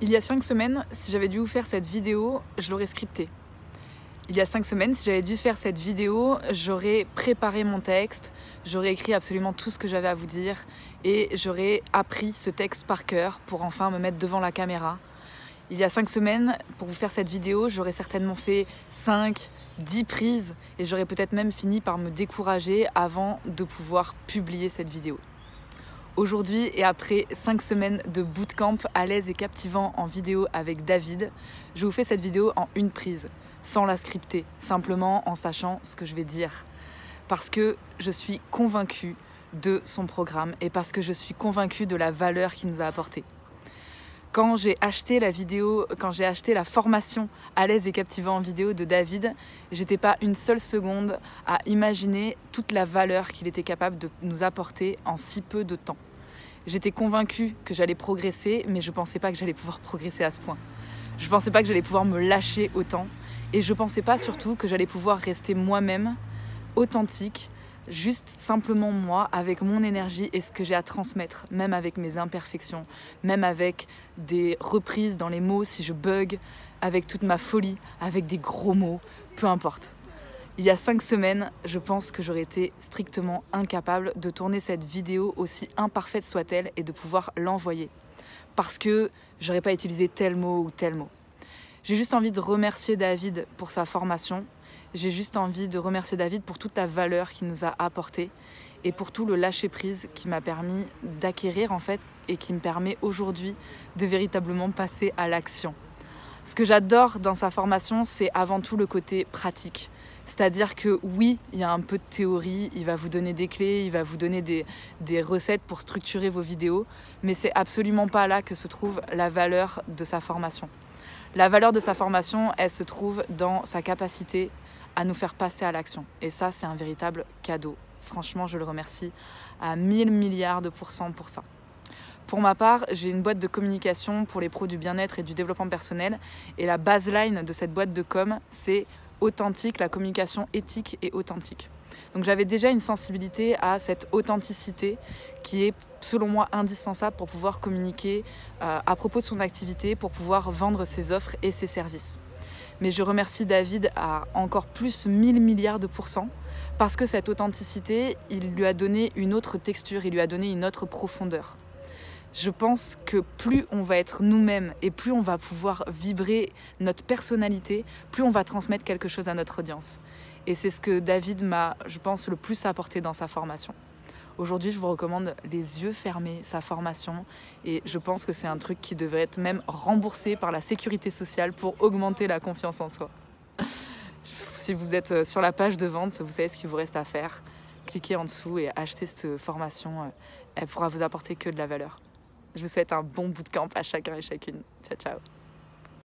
Il y a 5 semaines, si j'avais dû vous faire cette vidéo, je l'aurais scriptée. Il y a 5 semaines, si j'avais dû faire cette vidéo, j'aurais préparé mon texte, j'aurais écrit absolument tout ce que j'avais à vous dire et j'aurais appris ce texte par cœur pour enfin me mettre devant la caméra. Il y a 5 semaines, pour vous faire cette vidéo, j'aurais certainement fait 5, 10 prises et j'aurais peut-être même fini par me décourager avant de pouvoir publier cette vidéo. Aujourd'hui, et après 5 semaines de bootcamp à l'aise et captivant en vidéo avec David, je vous fais cette vidéo en une prise, sans la scripter, simplement en sachant ce que je vais dire. Parce que je suis convaincue de son programme et parce que je suis convaincue de la valeur qu'il nous a apportée. Quand j'ai acheté la formation à l'aise et captivant en vidéo de David, j'étais pas une seule seconde à imaginer toute la valeur qu'il était capable de nous apporter en si peu de temps. J'étais convaincue que j'allais progresser, mais je pensais pas que j'allais pouvoir progresser à ce point. Je pensais pas que j'allais pouvoir me lâcher autant, et je pensais pas surtout que j'allais pouvoir rester moi-même, authentique, juste simplement moi, avec mon énergie et ce que j'ai à transmettre, même avec mes imperfections, même avec des reprises dans les mots si je bug, avec toute ma folie, avec des gros mots, peu importe. Il y a 5 semaines, je pense que j'aurais été strictement incapable de tourner cette vidéo, aussi imparfaite soit-elle, et de pouvoir l'envoyer. Parce que j'aurais pas utilisé tel mot ou tel mot. J'ai juste envie de remercier David pour sa formation. J'ai juste envie de remercier David pour toute la valeur qu'il nous a apportée et pour tout le lâcher-prise qui m'a permis d'acquérir en fait et qui me permet aujourd'hui de véritablement passer à l'action. Ce que j'adore dans sa formation, c'est avant tout le côté pratique. C'est-à-dire que oui, il y a un peu de théorie, il va vous donner des clés, il va vous donner des recettes pour structurer vos vidéos, mais c'est absolument pas là que se trouve la valeur de sa formation. La valeur de sa formation, elle se trouve dans sa capacité à nous faire passer à l'action. Et ça, c'est un véritable cadeau. Franchement, je le remercie à 1000 milliards de pourcents pour ça. Pour ma part, j'ai une boîte de communication pour les pros du bien-être et du développement personnel. Et la baseline de cette boîte de com, c'est authentique, la communication éthique et authentique. Donc j'avais déjà une sensibilité à cette authenticité qui est, selon moi, indispensable pour pouvoir communiquer à propos de son activité, pour pouvoir vendre ses offres et ses services. Mais je remercie David à encore plus 1000 milliards de pourcents parce que cette authenticité, il lui a donné une autre texture, il lui a donné une autre profondeur. Je pense que plus on va être nous-mêmes et plus on va pouvoir vibrer notre personnalité, plus on va transmettre quelque chose à notre audience. Et c'est ce que David m'a, je pense, le plus apporté dans sa formation. Aujourd'hui, je vous recommande les yeux fermés, sa formation. Et je pense que c'est un truc qui devrait être même remboursé par la sécurité sociale pour augmenter la confiance en soi. Si vous êtes sur la page de vente, vous savez ce qu'il vous reste à faire. Cliquez en dessous et achetez cette formation. Elle pourra vous apporter que de la valeur. Je vous souhaite un bon bootcamp à chacun et chacune. Ciao, ciao.